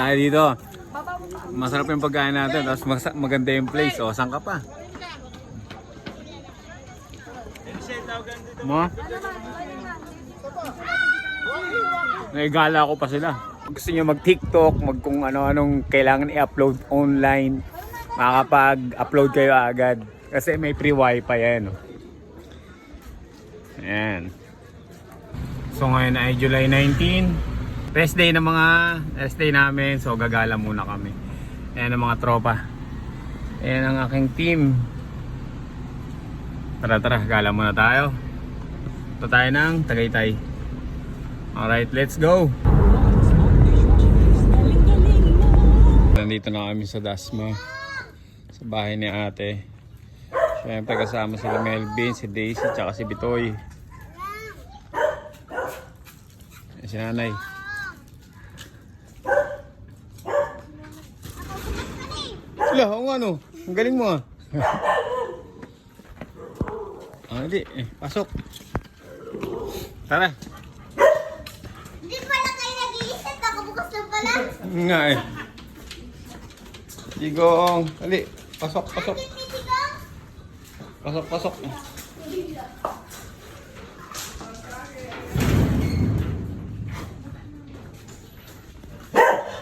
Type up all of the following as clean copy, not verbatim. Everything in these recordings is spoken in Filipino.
tayo dito. Masarap yung pagkain natin, tapos maganda yung place. O, saan ka pa? Mo? Naigala ko pa sila. Gusto nyo mag-TikTok, kung ano-anong kailangan i-upload online, makakapag-upload kayo agad. Kasi may free wifi yan. Ayan. So ngayon ay July 19. Rest day namin. So gagala muna kami. Ayan ang mga tropa. Ayan ang aking team. Tara, gala muna tayo. Ito tayo ng Tagaytay. Alright, let's go! Nandito na kami sa Dasma, sa bahay ni ate. Siyempre kasama sila Melvin, si Daisy, tsaka si Bitoy. Ayan si nanay. Sila, o ano? Ang galing mo ah. Hindi, pasok. Tara. Hindi pala kayo nag-iisip, nakabukas lang pala. Nga eh. Digong, dali. Pasok. Pasok.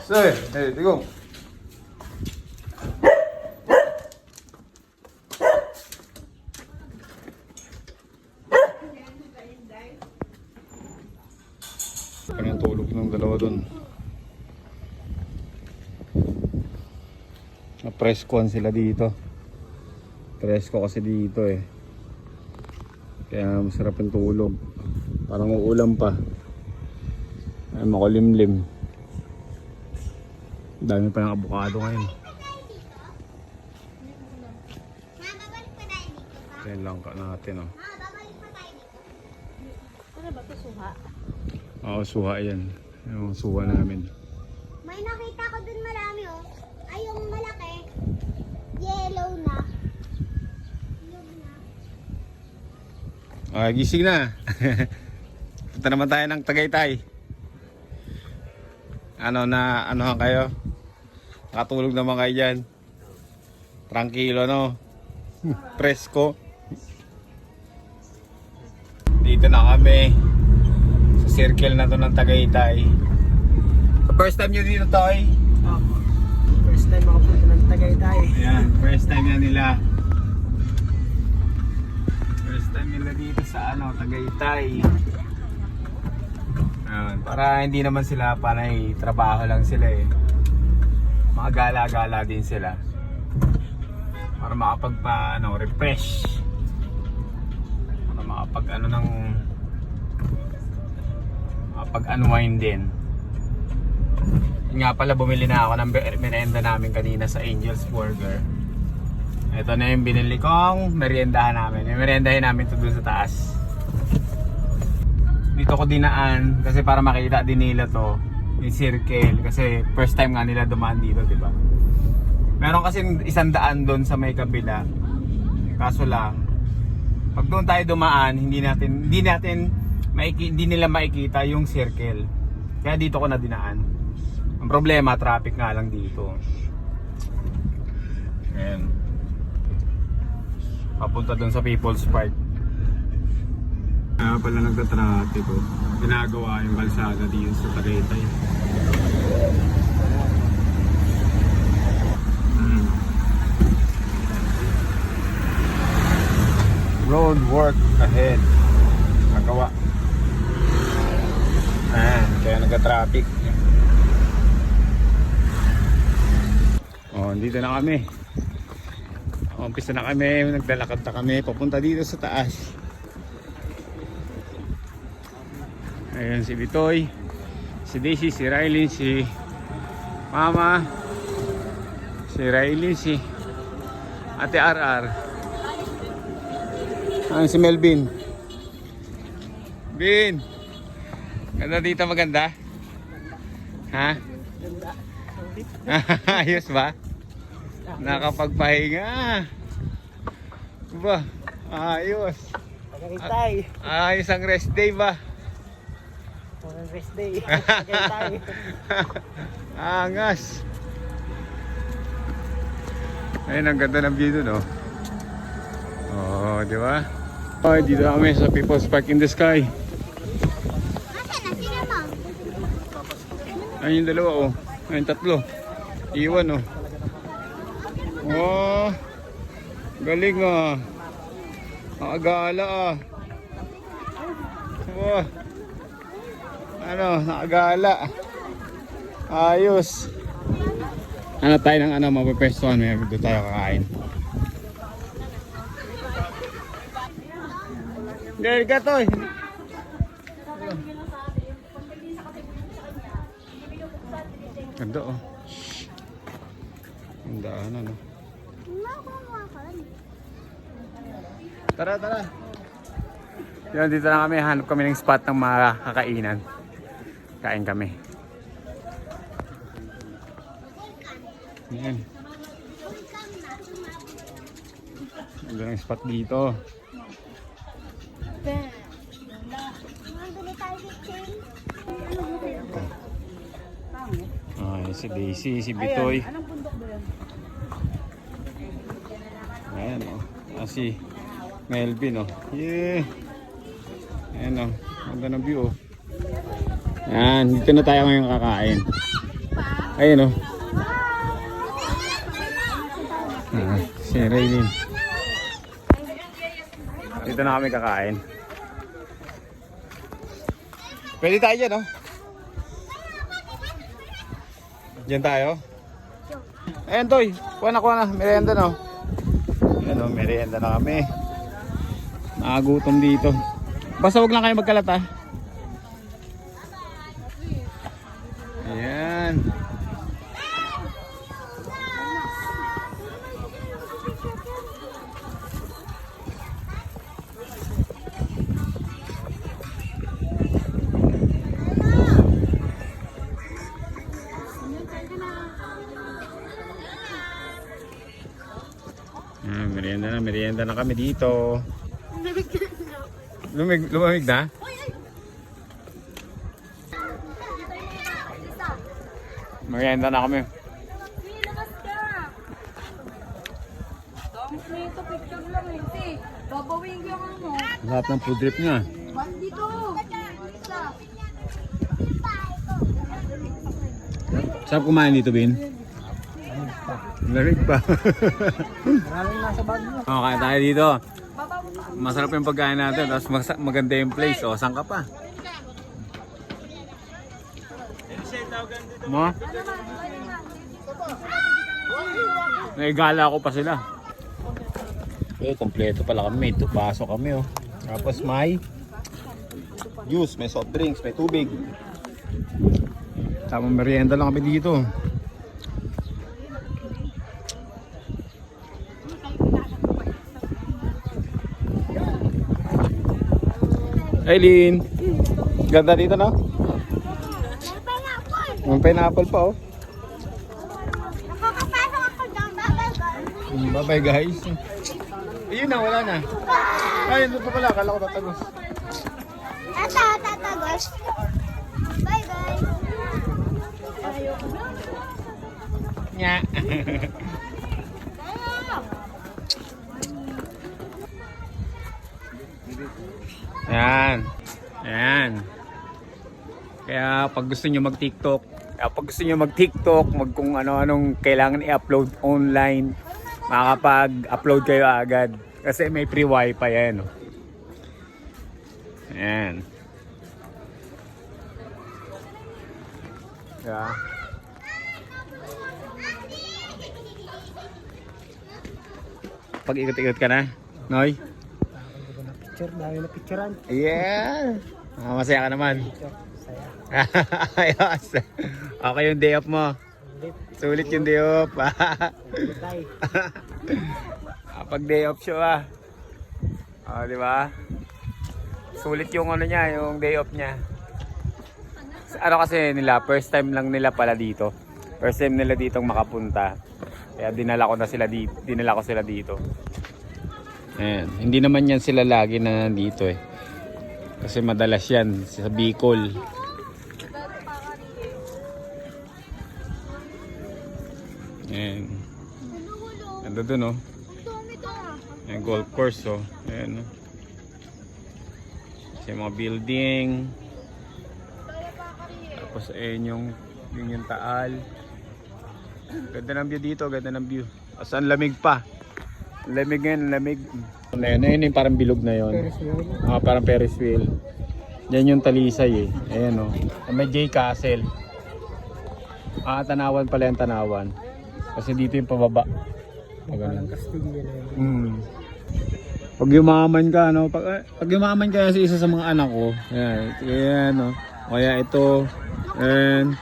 Sir, Digong. Kanyang tulog ng dalawa dun. Na-preskoan sila dito. Presko kasi dito eh. Kaya masarap yung tulog. Parang uulam pa. Ay makulimlim. Dami pa ng abukado ngayon. Babalik pa tayo dito ba? Yan lang ka natin oh. Babalik pa tayo dito. Ano ba ito, suha? Oo, suha yan. Yung suha namin. May nakita ko dun marami oh. Ay yung malaki. Yellow na. Okay, gising na. Punta naman tayo ng Tagaytay. Anohan kayo? Nakatulog naman kayo dyan. Tranquilo no? Presko. Dito na kami. Sa circle na to ng Tagaytay. First time nyo dito, Toy? Opo. First time ako punta ng Tagaytay. Ayan, first time yan nila. First time nila dito sa Tagaytay. Ayan, para hindi naman sila panay trabaho lang sila eh. Mga gala-gala din sila. Para refresh. Para makapag-unwind din. Yun nga pala, bumili na ako ng merienda namin kanina sa Angel's Burger. Ito na yung binili kong meriendahan namin. Yung meriendahin namin ito doon sa taas. Dito ko dinaan kasi para makita din nila to, yung circle. Kasi first time nga nila dumaan dito, di ba? Meron kasi 100 doon sa may kabila. Kaso lang, pag doon tayo dumaan, hindi nila makikita yung circle. Kaya dito ko na dinaan. Ang problema, traffic nga lang dito. Ayan. Papunta dun sa People's Park. Kaya pala nagtatraffic oh. Ginagawa yung kalsada dito sa Tagaytay. Road work ahead. Nagawa. Ayan, kaya nagka-traffic. Dito na kami. Umpisa na kami, naglalakad na kami papunta dito sa taas. Ayan si Bitoy, si Daisy, si Riley, si Mama, si Riley, si Ate RR. Ayan si Melvin. Bin, ganda dito, maganda? Ha? Ayos ba? Nakapagpahinga. Ba? Ayos. Tagaytay. Ayos ang rest day ba? Rest day. Tagaytay. Angas. Ayun, ang ganda ng view dun, oh. Oh, di ba? Oh, dito kami sa People's Park in the Sky. Nasaan na? Sino mo? Ayun yung dalawa, oh. Ayun, tatlo. Iwan, oh. Oh, galing, ah. Nakagala, ah. Oh. Ano, nakagala. Ayos. Ano tayo ng ano, mapapestuhan. May doon tayo kakain. There ka to. Ganda, oh. Ang daan, ano. Tara, tara. Yan, dito na kami. Hanap kami ng spot ng mga kakainan. Kain kami. Yan. Ganda ng spot dito. Ay, si Daisy, si Bitoy. Anong bundok ba yan? Ayan, oh. Ah, si Melvin, oh. Yeah. Ayan, oh. Ganda ng view, oh. Ayan, dito na tayo ngayon kakain. Ayan, oh. Ah, si Raylene. Dito na kami kakain. Pwede tayo dyan, oh. Diyan tayo. Ayan, Toy. Kuha na. Merienda, no. Ayan, oh. Merienda na kami. Nakagutom dito. Basta wag lang kayo magkalat, ha. Ayan. Merienda na kami dito. Lumamig na? Merienda na kami. Lahat ng food trip niya. Sarap kumain dito, Bin? Larig pa. Maraming nasa bag mo. Okay, tayo dito. Masarap yung pagkain natin, tapos maganda yung place. O, saan ka pa? Mo? Naigala ko pa sila. Eh, kompleto pala kami. May baso kami, oh. Tapos may juice, may soft drinks, may tubig. Tamang merienda lang kami dito. Aileen, ganda dito, no? May pineapple pa, oh. Nakakapasok ako dyan. Bye-bye, guys. Ayun na, wala na. Ay, doon pa pala. Akala ko tatagos. Ito, tatagos. Bye, guys. Nya. Ayan. Ayan. Kaya pag gusto nyo mag-TikTok, kung ano-anong kailangan i-upload online, makakapag-upload kayo agad. Kasi may free wifi yan. Oh. Ayan. Yeah. Pag ikot-ikot ka na, Noy? Dami na picturean. Yeah! Masaya ka naman. Saya. Ayos. Okay yung day off mo. Sulit yung day off. Tay. Pag day off siya, di ba? Sulit yung ano niya, yung day off niya. Ano kasi nila, first time lang nila pala dito. First time nila ditong makapunta. Kaya dinala ko sila dito. Ayan. Hindi naman yan sila lagi na nandito, eh. Kasi madalas yan sa Bicol. Ayan. Ando dun oh. Ayan, golf course oh. Ayan oh. Kasi mga building. Tapos ayun yung Taal. Ganda ng view dito, ganda ng view. Tapos ang lamig pa. Lamig ngayon, lamig. Ayun yung parang bilog na yun. Ferris wheel. Parang Ferris wheel. Yan yung Talisay eh. Ayan o. May J Castle. Tanawan pala yung Tanawan. Kasi dito yung pababa. Walang Kastilya na yun. Pag yumaman ka, no? Pag yumaman ka sa isa sa mga anak ko, ayan, no? Kaya ito, and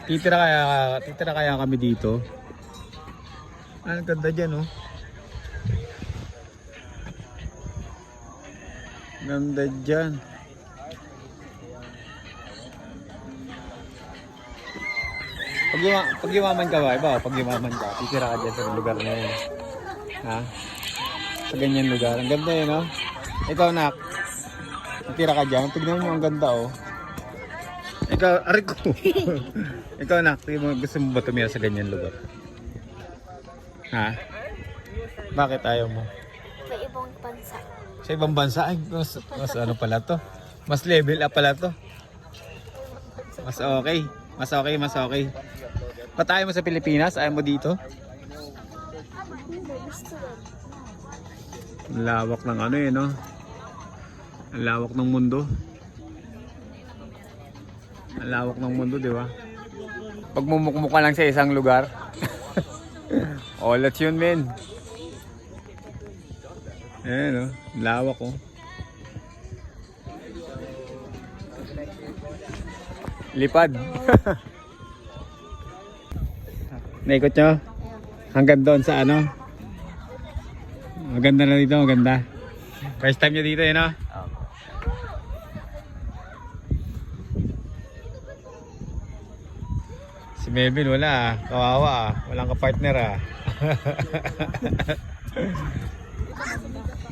titira kaya kami dito. Ang ganda dyan, no? Ganda dyan. Pag yumaman ka ba? Iba, pag yumaman ka, titira ka dyan sa lugar na yun. Ha? Sa ganyan lugar. Ang ganda yun, no? Ikaw, nak. Titira ka dyan. Tignan mo ang ganda, oh. Ikaw, aray ko. Ikaw, nak. Gusto mo ba tumira sa ganyan lugar? Ha? Bakit ayaw mo? Sa ibang bansa. Sa ibang bansa? Ay, mas ano pala to? Mas level up pala to. Mas okay. Mas okay, mas okay. Ba't ayaw mo sa Pilipinas? Ayaw mo dito? Ang lawak ng ano eh, no? Ang lawak ng mundo. Ang lawak ng mundo, di ba? Pag mumukmuk ka lang sa isang lugar, all that's yun, men. Ayan, no? Ang lawak, oh. Lipad. Naikot nyo? Hanggang doon sa ano? Maganda na dito, maganda. First time nyo dito, yun, no? Si Melvin wala, kawawa, walang kapartner ah.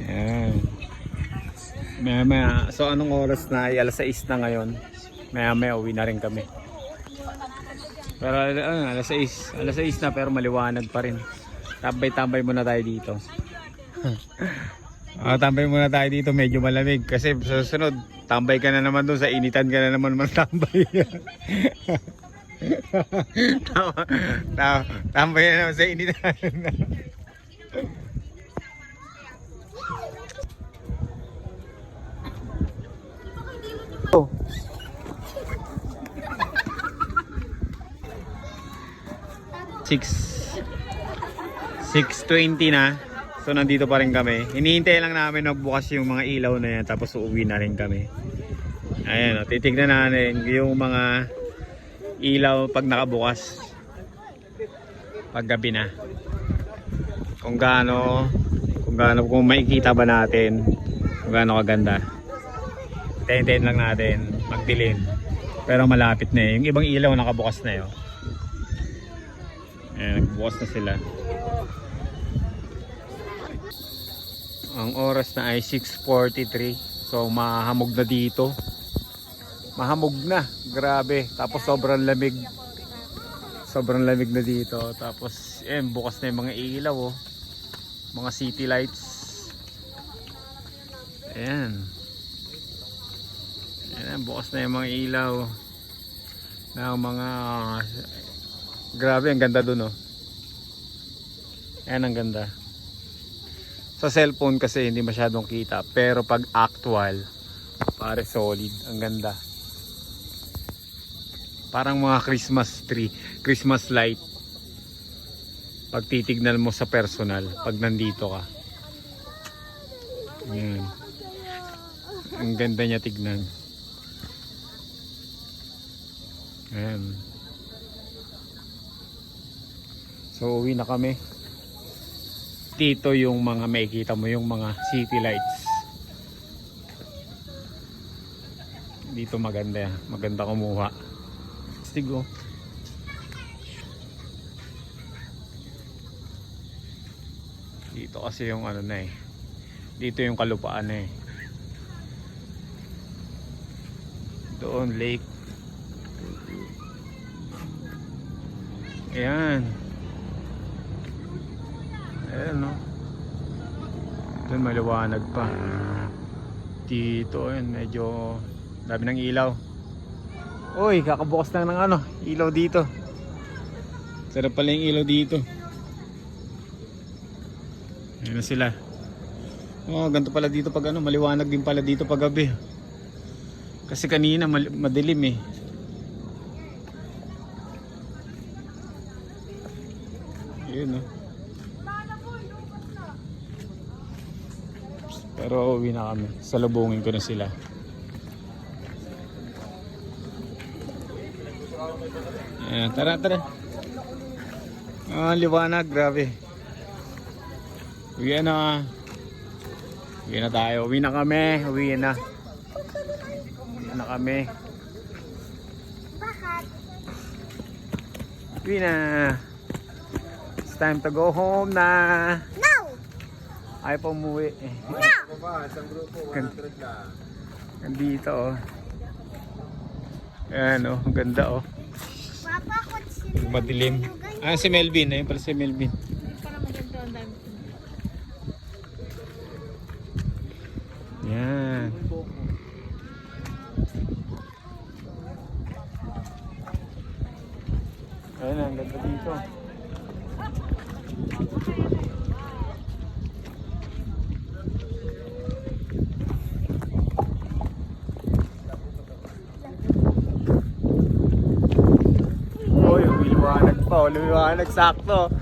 Yan. Maya, so anong oras na? Ay, alas 6 na ngayon. Maya uwi na rin kami. Pero alas 6 na pero maliwanag pa rin. Tambay muna tayo dito. Tambay muna tayo dito, medyo malamig. Kasi sa susunod, tambay ka na naman doon, sa initan ka na naman tambay. Tambay na naman sa initan. Oh. Six 6:20 na. So nandito pa rin kami. Hinihintay lang namin magbukas yung mga ilaw na yan, tapos uuwi na rin kami. Ayan, oh, titignan natin yung mga ilaw pag nakabukas. Pag gabi na. Kung makikita ba natin kung gaano kaganda. Hintayin lang natin magdilim. Pero malapit na eh. Yung ibang ilaw nakabukas na yun. Ayan, nagbukas na sila. Ang oras na ay 6:43. So mahamog na dito. Mahamog na. Grabe. Tapos sobrang lamig. Sobrang lamig na dito. Tapos bukas na yung mga ilaw oh. Mga city lights. Ayan. Ayan, bukas na yung mga ilaw. Na mga grabe, ang ganda dun oh. Ayan, ang ganda. Sa cellphone kasi hindi masyadong kita, pero pag actual, pare solid, ang ganda. Parang mga Christmas tree, Christmas light. Pag titignan mo sa personal, pag nandito ka. Ayan. Ang ganda niya tignan. Ayan. So uwi na kami. Dito yung mga makikita mo, yung mga city lights. Dito maganda, maganda kumuha. Stigo. Dito kasi yung ano na eh. Dito yung kalupaan eh. Doon lake. Ayan. Ayan, no? Doon maliwanag pa. Dito, ayan, medyo dami ng ilaw. Uy, kakabukas lang ng ano, ilaw dito. Sarap pala yung ilaw dito. Ayan na sila. Oh, ganito pala dito pag ano, maliwanag din pala dito pag gabi. Kasi kanina madilim eh. Yun, no? Pero uwi na kami. Salubungin ko na sila. Ayan, tara, tara. Ah, liwanag, grabe. Uwi na. Uwi na tayo. Uwi na kami. Uwi na. Uwi na kami. Bakit? Uwi na. It's time to go home na. No! Ayaw pa umuwi. No! Isang grupo, 100 lang. Nandito oh. Ayan oh, ang ganda oh. Papa, kung Madilim. Ah, si Melvin. Ayun pala si Melvin. Yan. Ayun, ang ganda dito. Uy, liwanag pa. Liwanag sakto.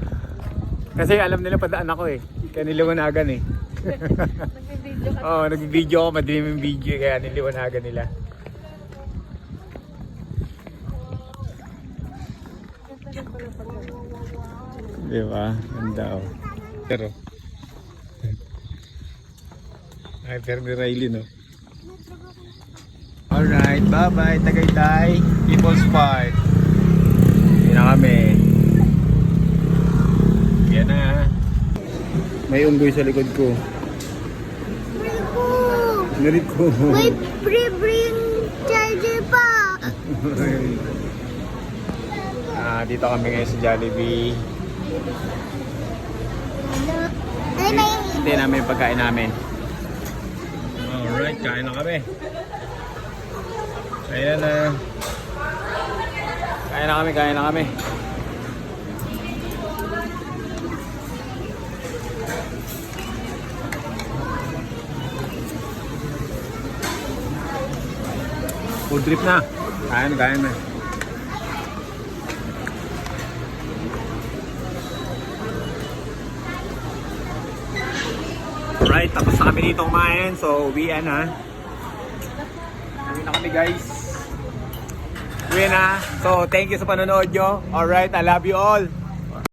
Kasi alam nila padaan ako eh. Kaya niliwanagan eh. Oo, nag-video ako. Madilim yung video kaya niliwanagan nila. Diba? Ganda oh. Pero ay, pero ni Riley no. Alright, bye bye Tagaytay People's Park. Yan na kami. Yan na. May unggoy sa likod ko. Rico! Narit ko. May pre-bring charger pa! Dito kami ngayon sa Jollibee. Ay, may... Hindi namin yung pagkain namin. Alright, kain na kami. Ayan na. Kain na kami, kain na kami. Food trip na. Kain na. Alright, tapos na kami dito kumain. So, uwian na. Uwi na kami guys. Uwi na. So, thank you sa panonood nyo. Alright, I love you all.